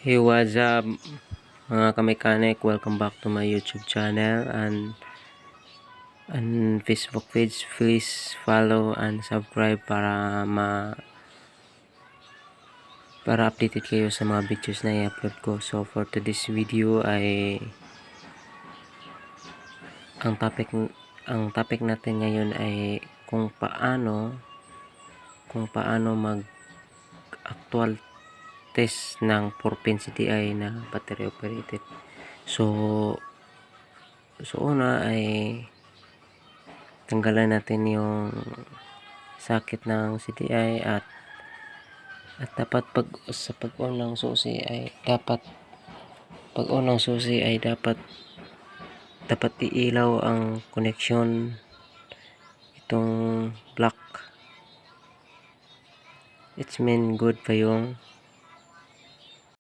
Hey, what's up mga kamekanik? Welcome back to my YouTube channel and Facebook page. Please follow and subscribe para updated kayo sa mga videos na i-upload ko. So for today's video ay ang topic natin ngayon ay kung paano mag actual test ng propensity ay na battery operated. So una ay tanggalan natin yung sakit ng CDI at dapat sa pag-unang susi ay dapat iilaw ang connection, itong black. It's mean good pa yung